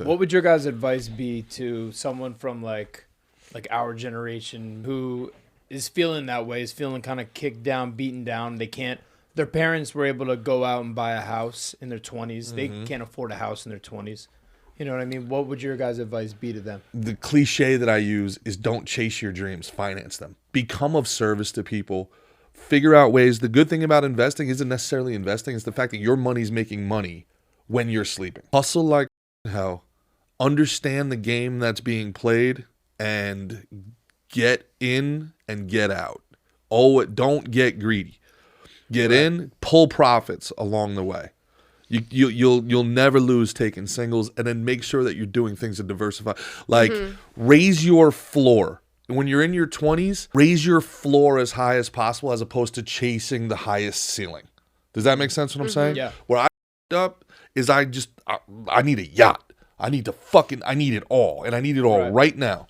say. What would your guys' advice be to someone from like our generation who is feeling that way, is feeling kind of kicked down, beaten down? They can't. Their parents were able to go out and buy a house in their 20s. They can't afford a house in their 20s. You know what I mean? What would your guys' advice be to them? The cliche that I use is don't chase your dreams, finance them. Become of service to people. Figure out ways. The good thing about investing isn't necessarily investing. It's the fact that your money's making money when you're sleeping. Hustle like hell. Understand the game that's being played and get in and get out. Oh, don't get greedy. Get in, pull profits along the way. You'll never lose taking singles, and then make sure that you're doing things to diversify. Like raise your floor. When you're in your 20s, raise your floor as high as possible as opposed to chasing the highest ceiling. Does that make sense what I'm saying? Yeah. Where I up is I need a yacht. I need it all, and I need it all right now.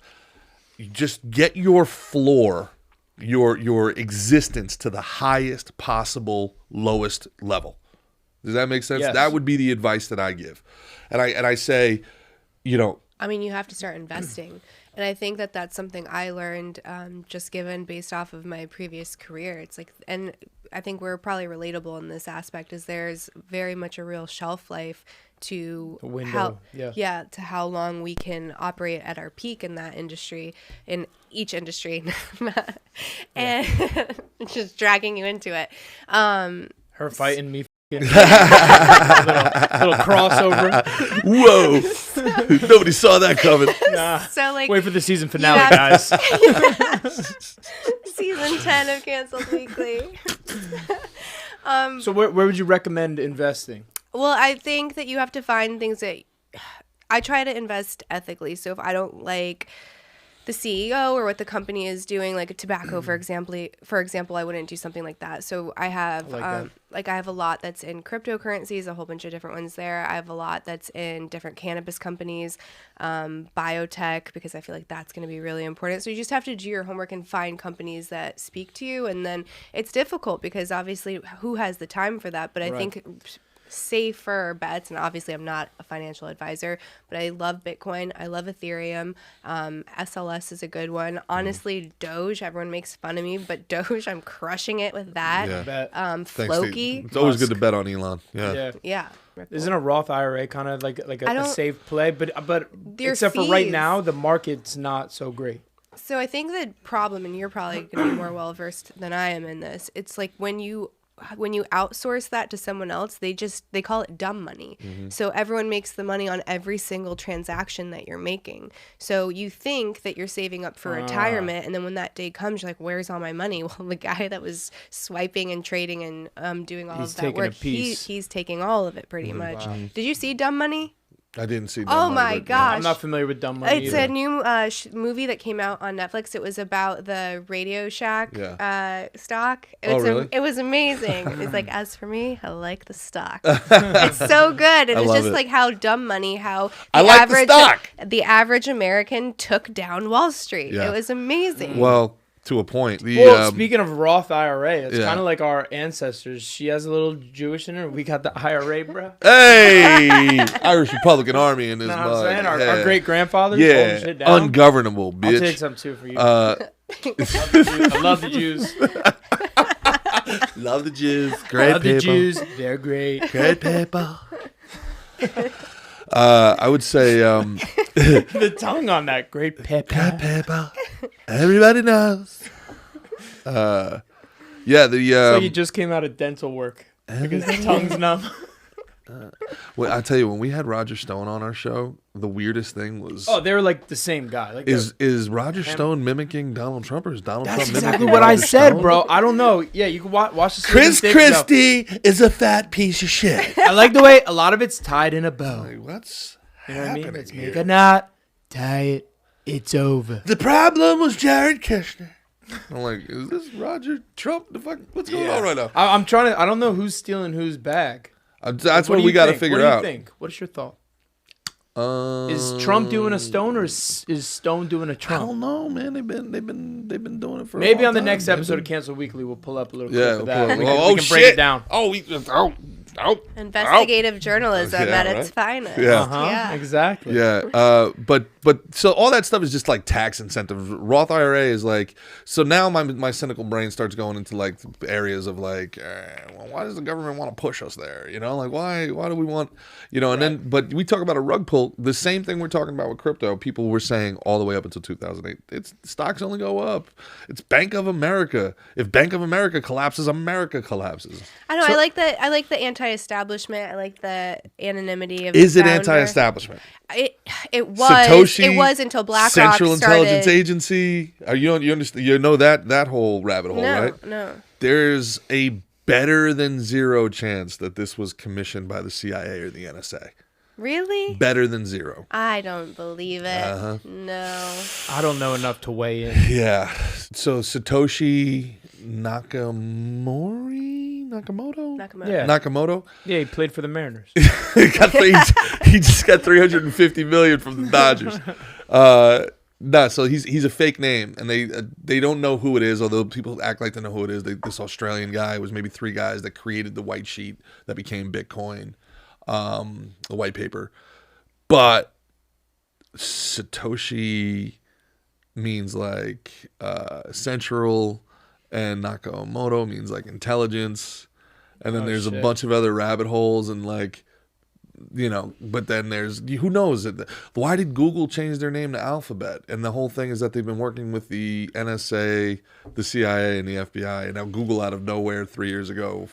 You just get your floor, your existence to the highest possible lowest level. Does that make sense? Yes. That would be the advice that I give. And I say, I mean, you have to start investing. And I think that that's something I learned just given based off of my previous career. It's like, and I think we're probably relatable in this aspect, is there's very much a real shelf life to to how long we can operate at our peak in that industry, in each industry, and just dragging you into it. Her fighting me. little crossover. Whoa. Nobody saw that coming. Nah. So like, wait for the season finale, guys. Season 10 of Canceled Weekly. So where would you recommend investing? Well, I think that you have to find things that I try to invest ethically. So if I don't like the CEO or what the company is doing, like a tobacco, for example, I wouldn't do something like that. So I have I have a lot that's in cryptocurrencies, a whole bunch of different ones there. I have a lot that's in different cannabis companies, biotech, because I feel like that's going to be really important. So you just have to do your homework and find companies that speak to you. And then it's difficult because obviously who has the time for that? But I think safer bets, and obviously I'm not a financial advisor, but I love Bitcoin, I love Ethereum, SLS is a good one. Honestly, Doge, everyone makes fun of me, but Doge, I'm crushing it with that. Floki, it's always good to bet on Elon. Yeah. Isn't a Roth IRA kind of like a safe play? But except for right now, the market's not so great. So I think the problem, and you're probably going to be more well versed than I am in this, it's like when you outsource that to someone else, they call it dumb money. So everyone makes the money on every single transaction that you're making. So you think that you're saving up for retirement, and then when that day comes, you're like, where's all my money? Well, the guy that was swiping and trading and doing all of that work, he's taking all of it pretty much. Wow. Did you see Dumb Money? I didn't see Dumb Money. Oh my gosh. I'm not familiar with Dumb Money It's a new movie that came out on Netflix. It was about the Radio Shack stock. Really? It was amazing. It's like, as for me, I like the stock. It's so good. And it's just like how Dumb Money, how the average American took down Wall Street. Yeah. It was amazing. Well, to a point. Speaking of Roth IRA, it's kind of like our ancestors. She has a little Jewish in her. We got the IRA, bro. Hey, Irish Republican Army in this mug. I'm saying? Our great grandfathers. Yeah, ungovernable, bitch. I'll take some too for you. I love the Jews. Love the Jews. Great love people. The Jews. They're great. Great people. I would say the tongue on that great pepper. Everybody knows. So you just came out of dental work because the tongue's numb. Well, I tell you, when we had Roger Stone on our show, the weirdest thing was they were like the same guy. Like is Roger Stone mimicking Donald Trump, or is Donald Trump mimicking exactly what Roger I said, Stone? bro. I don't know. Yeah, you can watch this. Chris Christie is a fat piece of shit. I like the way a lot of it's tied in a bow. Like, what's you know what I mean? Let's here? make a knot, tie it. It's over. The problem was Jared Kushner. I'm like, is this Roger Trump? The fuck? What's going on right now? I'm trying to. I don't know who's stealing whose bag. That's what we got to figure out. What do you think? What's your thought? Is Trump doing a Stone, or is Stone doing a Trump? I don't know, man. They've been doing it for maybe a long on the time. next episode of Cancel Weekly we'll pull up a little clip of we'll that. pull up. We can break it down. Oh, Nope. Investigative journalism Yeah, at its finest. Yeah. Uh-huh, exactly. Yeah, but so all that stuff is just like tax incentives. Roth IRA is like, so now my cynical brain starts going into like areas of like, well, why does the government want to push us there? You know, like why do we want, you know? And then, but we talk about a rug pull. The same thing we're talking about with crypto. People were saying all the way up until 2008, it's stocks only go up. It's Bank of America. If Bank of America collapses, America collapses. I know. So- I like the anti-establishment. I like the anonymity of. Is the it founder. anti-establishment? It was. Satoshi, It was until BlackRock Central started. Intelligence Agency. You understand? You know that whole rabbit hole, right? No. There's a better than zero chance that this was commissioned by the CIA or the NSA. Really? Better than zero. I don't believe it. Uh-huh. No. I don't know enough to weigh in. Yeah. So Satoshi Nakamoto. Yeah. Nakamoto. Yeah, he played for the Mariners. he just got $350 million from the Dodgers. So he's a fake name, and they don't know who it is. Although people act like they know who it is. This Australian guy was maybe three guys that created the white sheet that became Bitcoin, the white paper. But Satoshi means like central, and Nakamoto means like intelligence. And then there's a bunch of other rabbit holes and like, you know, but then there's, who knows? Why did Google change their name to Alphabet? And the whole thing is that they've been working with the NSA, the CIA, and the FBI. And now Google out of nowhere 4 years ago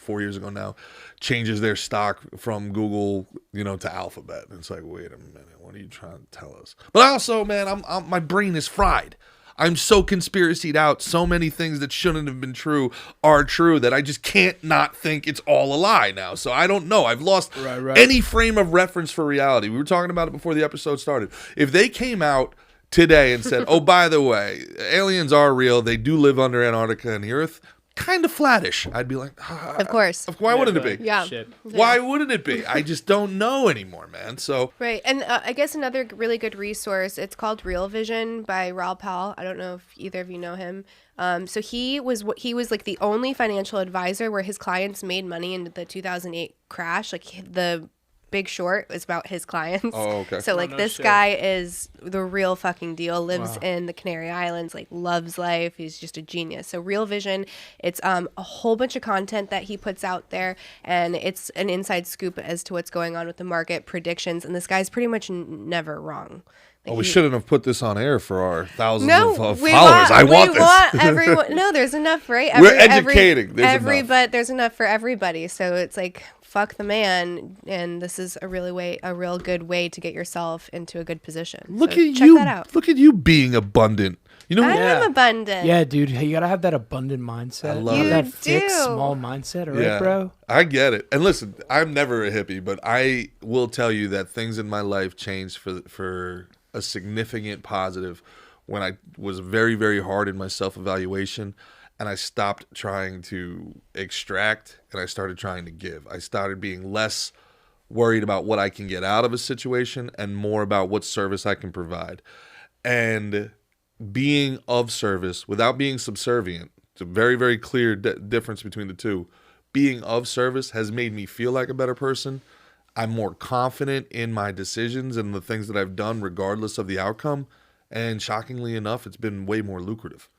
now, changes their stock from Google, you know, to Alphabet. And it's like, wait a minute, what are you trying to tell us? But also, man, my brain is fried. I'm so conspiracied out. So many things that shouldn't have been true are true that I just can't not think it's all a lie now. So I don't know. I've lost any frame of reference for reality. We were talking about it before the episode started. If they came out today and said, oh, by the way, aliens are real. They do live under Antarctica and the Earth. Kind of flattish. I'd be like, Of course. Why wouldn't it be? Yeah. Shit. Why wouldn't it be? I just don't know anymore, man. So Right. And I guess another really good resource, it's called Real Vision by Raoul Pal. I don't know if either of you know him. So he was like the only financial advisor where his clients made money in the 2008 crash. Like the Big Short was about his clients. Oh, okay. So like this guy is the real fucking deal, lives in the Canary Islands, like loves life. He's just a genius. So Real Vision, it's a whole bunch of content that he puts out there, and it's an inside scoop as to what's going on with the market, predictions, and this guy's pretty much never wrong. Like we shouldn't have put this on air for our thousands of followers. We I want this. Want everyone. No, there's enough, right? We're educating. There's enough. But there's enough for everybody. So it's like, fuck the man, and this is a real good way to get yourself into a good position. Look so at check you! that out. Look at you being abundant. You know, I am abundant. Yeah, dude, you gotta have that abundant mindset. I love You that do. fixed small mindset, all right, bro? I get it. And listen, I'm never a hippie, but I will tell you that things in my life changed for a significant positive when I was very, very hard in my self-evaluation, and I stopped trying to extract and I started trying to give. I started being less worried about what I can get out of a situation and more about what service I can provide. And being of service without being subservient, it's a very, very clear difference between the two. Being of service has made me feel like a better person. I'm more confident in my decisions and the things that I've done regardless of the outcome. And shockingly enough, it's been way more lucrative.